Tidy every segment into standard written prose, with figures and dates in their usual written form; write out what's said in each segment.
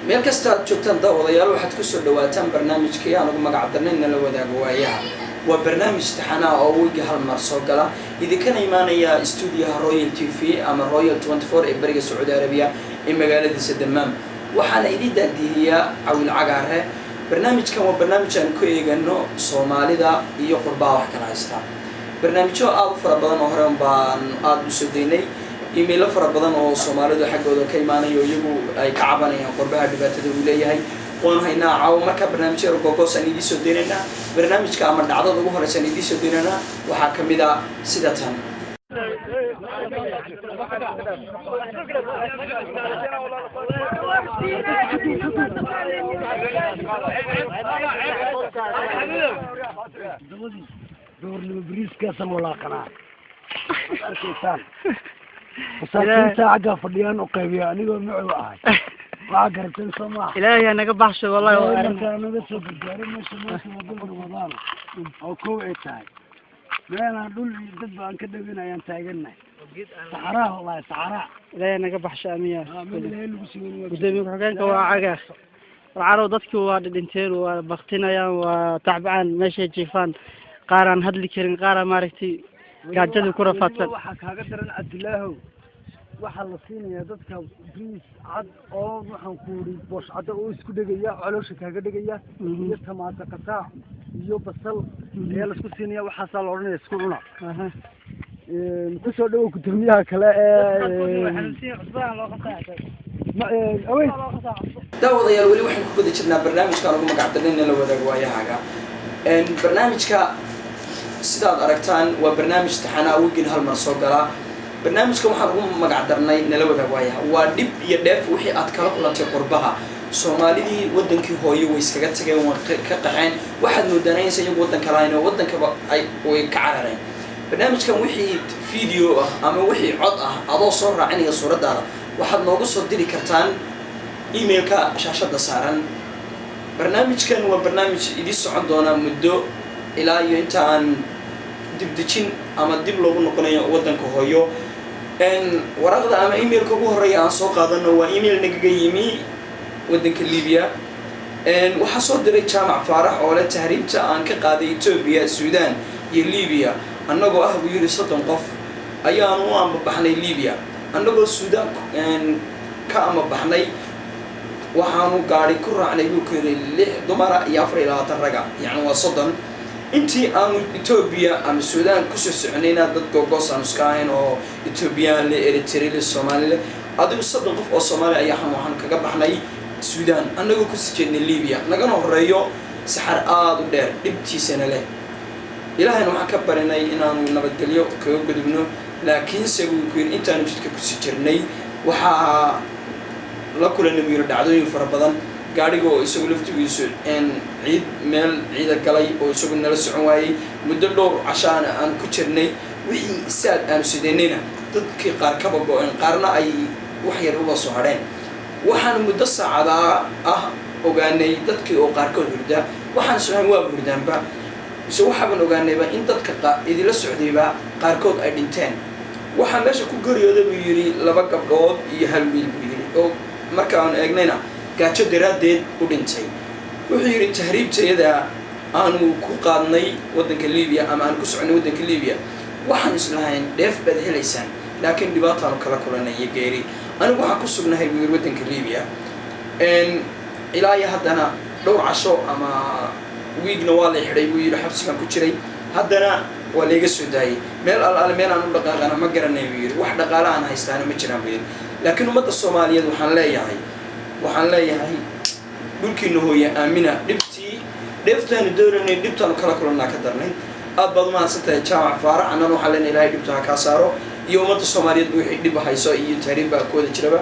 meel kasta aad joogtaan daawadayaal waxaad ku soo dhawaataan barnaamijkii aan ugu magac darnay nala wadaago waayaha waa barnaamij taxana oo weegi hal mar soo gala idinkana imaanaya stuudiyaha Royal TV ama Royal 24 ee bariga Saudi Arabia ee magaalada Dammam waxaana idin daadiyaa Awil Cagaare barnaamijkan waa barnaamij aan ku eegano Soomaalida iyo qurbaha wax kala haysta barnaamijyo aad u fara badan oo hore baan aad u soo deynay email fara badan oo Soomaalidu xaggooda ka imaanayo iyagu ay ka cabanayaan qurbaha dhibaatada uu leeyahay waan haynaa caaw marka barnaamijyada gogoos aan idin soo deynayna barnaamijka ama dhacdada ugu horeysa aan idin soo deynayna waxa kamid ah sida tan دور بريسكا سمولاقنا مساكين ساعة فديان وقيبيا أنيقو معي وعاي وعاقرتين سماح إلهي أنا قبحش والله أنا بس وقداري ماشي مضيق رمضان أو كوعي تاي لأنا أقول ضد أن كده بينا ينتاقلنا سعراء والله سعراء إلهي أنا قبحش أمية من اللي اللي بسيبين قدامي حقانك وعاقا العرو ضدك واددينتين وبختنا وتعبان ماشي جيفان قارن هدلي كرين قارن ماركتي قاعدة كرة فاتن waxaa kaaga daran Abdulaahow waxa la siinayaa dadka bariis cad oo waxaan ku yiri bosh cad oo isku dhagaya caloosha kaaga dhagaya iyo tamaata qataa iyo basal ee la isku siinaya waxa sal oranay isku cuna ku soo dhaw ku tirmiyaha kale daawadayaal wali waxaan ku guda jirnaa barnaamijkan ugu magac darnay nala wadaago waayahaga barnaamijka sidaad aragtaan waa barnaamij taxana weegin hal mar soo gala barnaamijkan waxaan ugu magac darnay nala wadaag waayaha waa dib iyo dheef wixii aad kala kulantay qurbaha Soomaalidii wadankii hooyo way iskaga tageen oo ka qaxeen waxaad moodanaysaa iyagu wadanka lahayn oo wadankaba ay way ka carareen barnaamijkan wixii video ah ama wixii cod ah adoo soo raacinaya suuradaada waxaad noogu soo diri kartaan emailka shaashada saaran barnaamijkan waa barnaamij idin socon doona muddo ilaa iyo inta aan dib dejin ama dib loogu noqonayo wadanka hooyo waraqda ama emailka ugu horeeya aan soo qaadano waa email nagaga yimi wadanka Liibiya waxa soo diray Jaamac Faarax oo la tahriibta aan ka qaaday Ethiopia Suudaan iyo Liibiya annagoo ah buu yiri 30 qof ayaan u ambaxnay Liibiya annagoo Suudaan ka ambaxnay waxaanu gaari ku raacnay buu keenay 6 dumar iyo 24 rag yani waa 30 intii aan Ethiopia ama Suudaan ku soo soconayna dad gogoos aan iska ahayn oo Ethiopian le Eritrea Soomaaliya adigu 30 qof oo Soomaali ayaa waxaan kaga baxnay Suudaan annagoo ku sii jeednay Liibiya nagana horeeyo saxar aad u dheer dhibtiisana leh ilaahayna waxaan ka barinay inaanu nabadgelyo kaga gudubno laakiin sababku ku intaan jidka ku sii jirnay waxa la kulanay yiri dhacdooyin fara badan gaariga oo isagu laftigiisu ciid meel ciida galay oo isagu nala socon waayay muddo dhowr cashaan aan ku jirnay wixii saad aan sideynayna dadkii qaar ka bago'een qaarna ay wax yar uga soo hadheen waxaan muddo saacada ah ogaanay dadkii oo qaarkood hurda waxaan su'aan waa hurdaanba waxaan ogaanayba in dadka idila socdayba qaarkood ay dhinteen waxaan meesha ku geeriyooday buu yiri 2 gabdhood iyo hal wiil buu yiri oo marka aan eegnayna gaajo daraadeed u dhintay wuxuu yiri tahriibteeda aanu ku qaadnay wadanka Liibiya ama aan ku soconay wadanka Liibiya waxaan islahayn dheef bad helaysaan laakiin dhibaato kala kulanay geeri anigu waxaan ku sugnahay wadanka Liibiya ilaa iyo haddana dhowr casho ama wiigna waa la xidhay buu yiri xabsigan ku jiray haddana waa leega soo daayay meel meel aan u dhaqaaqana ma garanay buu yiri wax dhaqaale aan haystaan ma jiraan buu yiri laakiin ummadda Soomaaliyeed waxaan leeyahay dhulkiina hooyo aamina dhibtaan dooranay dhibtaan kala kulanaa ka darnay aad baad ma haysatay Jaamac Faarax anna waxa leen ilaahay dhibta ka saaro iyo ummadda Soomaaliyeed wixii dhib hayso iyo tahriibba kooda jiraba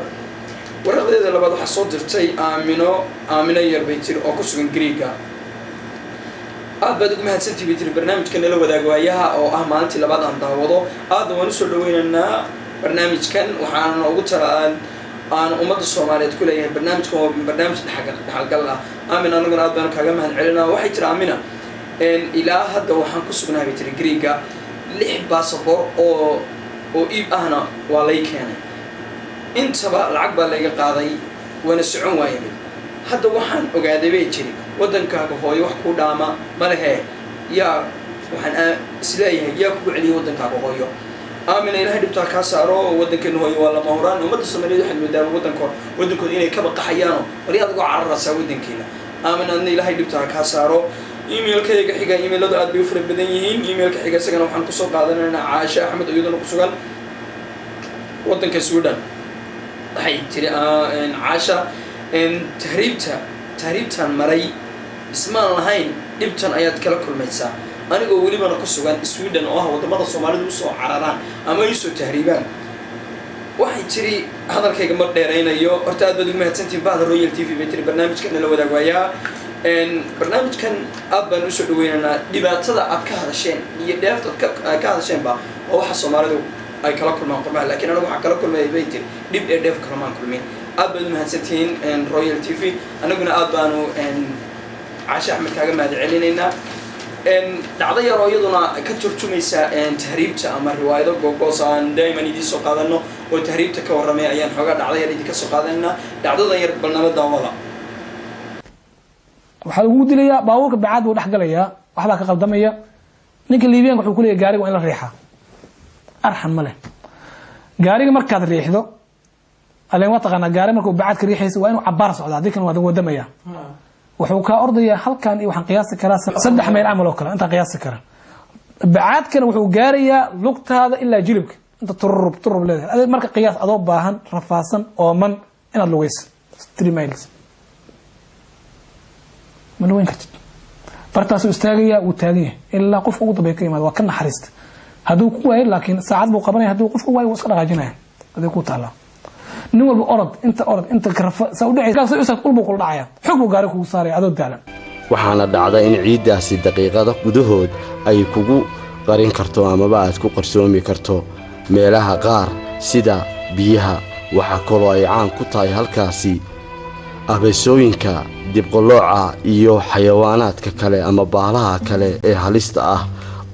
warqadeeda labaad waxa soo dirtay aamina yarbaytir oo ku sugan Greega aad baad ugu mahadsantahay bitir barnaamijkan nala wadaago waayaha oo ah maalintii labaad aan daawado aad waan soo dhaweynaynaa barnaamijkan waxaan ugu talaan aan ummadda Soomaaliyeed ku leeyahay barnaamijkan waa barnaamij dhaxalgal ah aamina anaguna aad baan kaaga mahad celinaa waxay tiri aamina ilaa hadda waxaan ku sugnahay bitir Greega 6 baasaboor oo iib ahna waa lay keenay intaba lacag baa laga qaaday wana socon waayay hadda waxaan ogaaday bay jiri waddankaaga hooyo wax ku dhaama ma lehe yaa waxaan isleeyahay yaa kugu celiyay waddankaaga hooyo aamina ilaahay dhibtaa kaa saaro waddankeena hooyo waa lama huraan ummadda Soomaaliyeed waxay moodaa waddankooda inay kaba qaxayaano bari adigoo cararaysaa waddankeena aamina adna ilaahay dhibtaa kaa saaro emailkayga xiga emailadu aad bay u fara badan yihiin emailka xiga isagana waxaan kusoo qaadanaynaa Caasha Axmed iyaduna ku sugan waddanka Sweden waxay tiri Caasha tahriibtan maray ismaan lahayn dhibtan ayaad kala kulmaysaa anigoo welibana ku sugan Sweden oo ah wadamada Soomaalidu u soo cararaan ama ay soo tahriibaan waxay tiri hadalkayga ma dheeraynayo horta aad baad ugu mahadsantihiin bahda Royal TV bay tiri barnaamijkan la wadaag waayaa barnaamijkan aad baan u soo dhaweynaynaa dhibaatada aad ka hadasheen iyo dheefta ka hadasheenba oo waxa Soomaalidu ay kala kulmaan qurbaha laakiin anagu waxa kala kulmay bay tiri dhib ee dheef kala maan kulmin aad baad u mahadsantihiin Royal TV anaguna aad baanu Caasha Axmed kaaga mahad celinaynaa dhacdo yar oo iyaduna ka turjumaysa tahriibta ama riwaayado gogoos aan daayiman idin soo qaadano oo tahriibta ka warramay ayaan xogaa dhacdo yar idin ka soo qaadanaa dhacdada yar balnaba daawada waxaa lagu dilayaa baabuurka bacaad buu dhex galayaa waxbaa ka qaldamaya ninka liibiyaanka wuxuu ku leeyahay gaariga waa in la riixaa arxan ma leh gaariga markaad riixdo aleen waa taqaanaa gaari markuu bacaad ka riixaysa waa inuu cabbaar socdaa haddii kan waa wadamaya wuxuu kaa ordayaa halkan iyo waxaan qiyaasi karaa 3 mayl camal oo kale intaan qiyaasi kara bacaadkana wuxuu gaarayaa lugtaada ilaa jilibka inta turub leedahay marka qiyaas adoo baahan rafaasan ooman inaad lugayso 3 miles ma lugayn kartid bartaasuu istaagayaa wuu taagan yahay ilaa qofka ugu dambeeya ka yimaado waa ka naxariista hadduu ku waayo laakiin saacad buu qabanaya hadduu qofka waayo wuu iska dhaqaajinaya hadii ku taallaa nin walba orod inta karafa saa u dhacaysa usad ulbuu kula dhacaya xog buu gaari kugu saaraya adoo daalan waxaana dhacda in ciiddaasi daqiiqado gudahood ay kugu qarin karto amaba aad ku qarsoomi karto meelaha qaar sida biyaha waxaa kaloo ay caan ku tahay halkaasi abeesooyinka dibqolooca iyo xayawaanaadka kale ama baalaha kale ee halista ah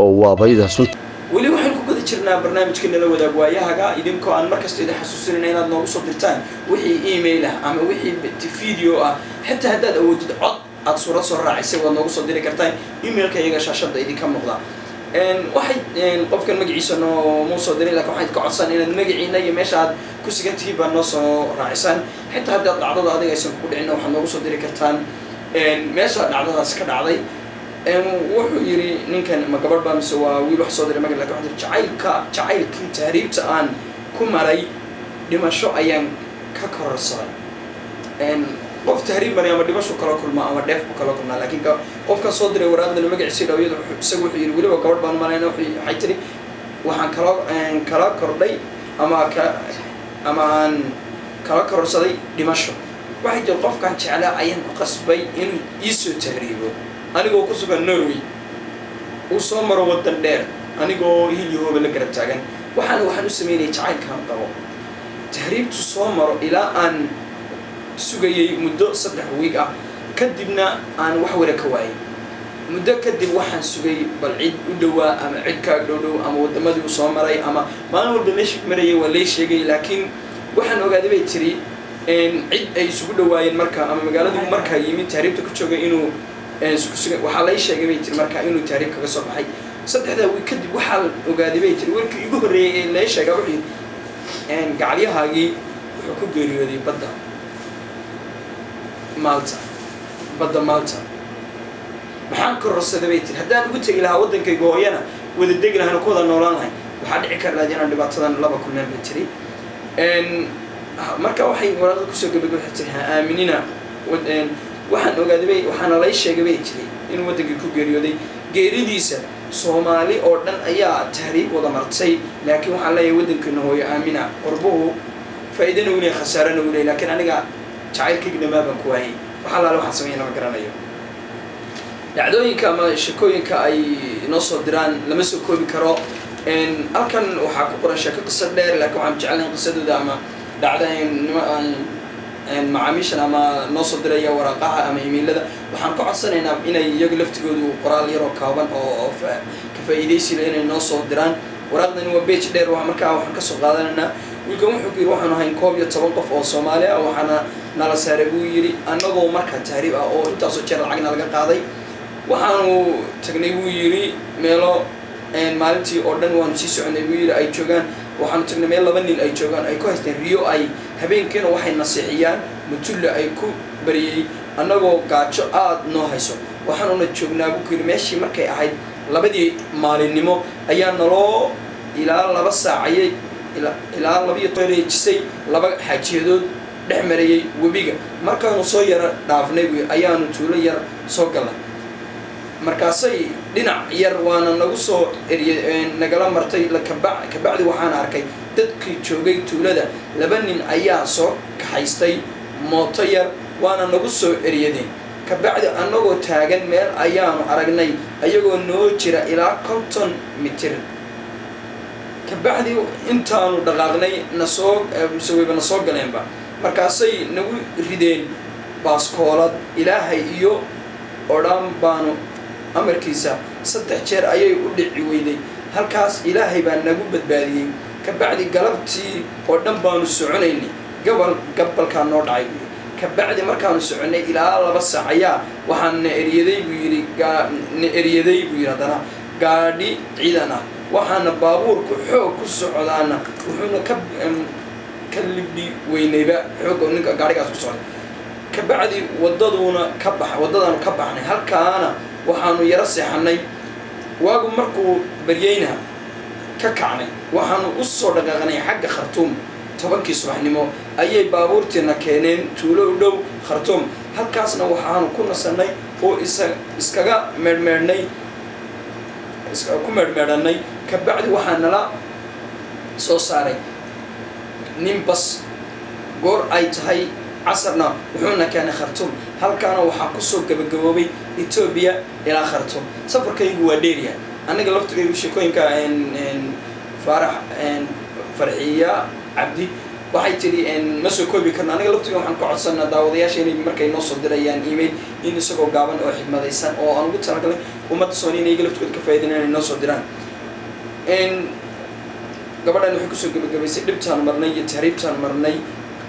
oo waabayda sunta weli waxaan ku guda jirnaa barnaamijkeena la wadaag waayahaga idinkoo aan markasta idin xasuusinayna inaad noogu soo dirtaan wixii email ah ama wixii video ah xitaa haddaad awoodid cod aad suurad soo raacisay waad noogu soo diri kartaan emailka iyaga shaashada idinka muuqda waxay qofkan magaciisa noo soo diray laakiin waxaad ka codsan inaad magaciina iyo meesha aad ku sugan tihiin baa noo soo raacisaan xitaa haddaad dhacdada adiga aysan kugu dhicin waxaad noogu soo diri kartaan meesha dhacdadaas ka dhacday wuxuu yiri ninkan ma gabadh baa mise waa wiil wax soo diray magac laakiin jacaylkii tahriibta aan ku maray dhimasho ayaan ka kororsaday qof tahriib maray ama dhimasho kala kulma ama dheef ku kala kulma laakiin qofka soo diray waraaqda magaciisa dhawiyada isagu wuxuu yiri waliba gabadh baan malayna waxay tiri waxaan kala kordhay ama aan kala kororsaday dhimasho waxay jir qofkan jeclaa ayaan ku qasbay inuu ii soo tahriibo anigoo ku sugan Norway uu soo maro wadan dheer anigoo hiliyooba la garab taagan waxaan u sameeyay jacaylkan qabo tahriibtu soo maro ilaa aan sugayay muddo 3 week ah kadibna aan wax wara ka waayay muddo kadib waxaan sugay bal cid u dhawaa ama cid ka dhow ama wadamadii uu soo maray ama maalin walba meeshii marayay waa la sheegay laakiin waxaan ogaaday bay tiri cid ay isugu dhawaayeen marka ama magaaladii marka yimid tahriibta ku joogay inuu waxaa la sheegay bay tiri marka inuu tahriib kaga soo baxay 3 week kadib waxaa ogaaday bay tiri warkii ugu horeeyay ee la sheegay wuxuu gacalyahaagii wuxuu ku geeriyooday badda Malta maxaan kororsaday bay tiri haddaan ugu tagi lahaa waddankayga hooyana wada degi lahayn ku wada noolaan lahayn waxaa dhici kara inaan dhibaatadan laba kulmeen bay tiri marka waxay walaal ku soo gabagabtay aaminina waxaan ogaaday waxaana la sheegay bay tiri in waddankii ku geeriyooday geeridiisa Soomaali oo dhan ayaa tahriib wada martay laakiin waxaan leeyahay waddankeena hooyo aamina qurbuhu faa'iidana u leeyahay khasaarana u leeyahay laakiin aniga jacaylkayga ma baan ku waayay waxa la waxaan sameeyay ma garanayo dhacdooyinka ama shakooyinka ay noo soo diraan lama soo koobi karo halkan waxaa ku qoran shako qisad dheer laakiin waxaan jecelahay qisadooda ama dhacdooyin macaamiishan ama noo soo diraya waraaqaha ama emailada waxaan ka codsanaynaa inay iyagu laftigoodu qoraal yar oo kooban oo ka faa'iideysi leh inay noo soo diraan waraaqdani waa page dheer markaa waxaan ka soo qaadanaynaa wiilkan wuxuu yiri waxaan ahay 11 qof oo Soomaali ah waxaana nala saaray buu yidhi annagoo markaa tahriib ah oo intaasoo jeer lacagna laga qaaday waxaanu tagnay buu yidhi meelo maalintii oo dhan waanu sii soconay buu yidhi ay joogaan waxaanu tagnay meel 2 nin ay joogaan ay ku haysteen riyo ay habeenkiina waxay nasiixiyaan mutulle ay ku bariyey annagoo gaajo aad noo hayso waxaanuna joognaa buu yidhi meeshii markay ahayd 2 maalinimo ayaa naloo ilaa 2 saacayay ilaa 2 toireejisay 2 xaajiyadood dhex marayay webiga markaanu soo yara dhaafnay buu ayaanu tuulo yar soo galnay markaasay dhinac yar waana nagu soo nagala martay kabacdi waxaan arkay dadkii joogay tuulada 2 nin ayaa soo kaxaystay mooto yar waana nagu soo eryadeen kabacdi annagoo taagan meel ayaanu aragnay ayagoo noo jira ilaa 50 mitir kabacdi intaanu dhaqaaqnay nasoo galeenba markaasay nagu rideen baaskoolad ilaahay iyo odhan baanu amarkiisa 3 jeer ayay u dhici weyday halkaas ilaahay baa nagu badbaadiyey kabacdi galabtii oo dhan baanu soconaynay gabalkaa noo dhacay buu yidhi kabacdi markaanu soconay ilaa 2 saac ayaa waxaan na eryaday buu yidhi haddana gaadhi ciidan ah waxaana baabuurku xoog ku socdaana wuxuuna ka libdhi weynayba xoog ninka gaadhigaas ku socday kabacdi wadadaanu ka baxnay halkaana waxaanu yaro seexanay waagu markuu baryayna ka kacnay waxaanu u soo dhaqaaqnay xagga Khartoum 10kii subaxnimo ayay baabuurteena keeneen tuulo u dhow Khartoum halkaasna waxaanu ku nasanay oo iskaga meedmeedhanay kabacdi waxaa nala soo saaray nin bas goor ay tahay casarna wuxuuna keenay Khartoum halkaana waxaa kusoo gabagaboobay Ethiopia ilaa Khartoum safarkaygu waa dheeriya aniga laftigaygu sheekooyinka Farax Farxiya Cabdi waxay tiri ma soo koobi karno aniga laftigaygu waxaan ka codsanaa daawadayaasha inay markay noo soo dirayaan email in isagoo gaaban oo xigmadaysan oo aan ugu talagalay ummadda Soomaaliyeed inay laftigooda ka faa'iideeyaan inay noo soo diraan gabadhan waxay kusoo gabagabaysay dhibtaan marnay iyo tahriibtaan marnay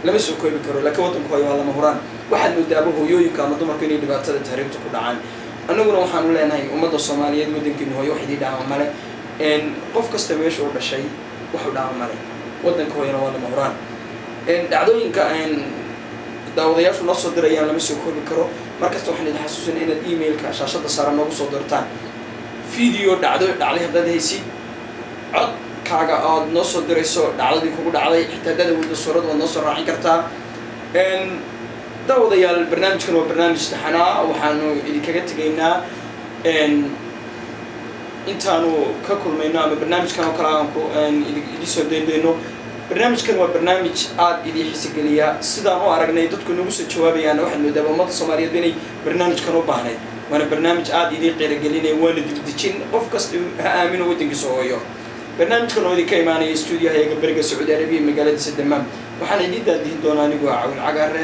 lama soo koobi karo laakiin waddanku waa lama huraan waxaad moodaaba hooyooyinka ama dumarku inay dhibaatada tahriibta ku dhacaan annaguna waxaanu leenahay ummadda Soomaaliyeed waddankeenu hooyo wax idii dhaama male qof kasta meesha uu dhashay wuxuu dhaama male waddanka hooyana waa lama huraan dhacdooyinka daawadayaashu noo soo dirayaan lama soo koobi karo markasta waxaan idin xasuusinaa inaad emailka shaashada saaran noogu soo dirtaan video dhacday haddaad haysid cod kaaga aad noo soo dirayso dhacdadii kugu dhacday xitaa dadawada suurad waad noo soo raacin kartaa daawadayaal barnaamijkan waa barnaamij taxanaa waxaanu idinkaga tegaynaa intaanu ka kulmayno ama barnaamijkan oo kale aan idin soo daydayno barnaamijkan waa barnaamij aad idin xiisageliya sidaan u aragnay dadku nagu soo jawaabayaan waxaad moodaa ummadda Soomaaliyeed inay barnaamijkan u baahnayd waana barnaamij aad idin qiiragelinaya waana dibdejin qof kasta ha aamino waddankiisa hooyo barnaamijkan oo idinka imaanaya stuudiyaha eega bariga Sacuudi Arabiya magaalada Dammam waxaan idin daadihin doonaa anigoo Caawil Cagaare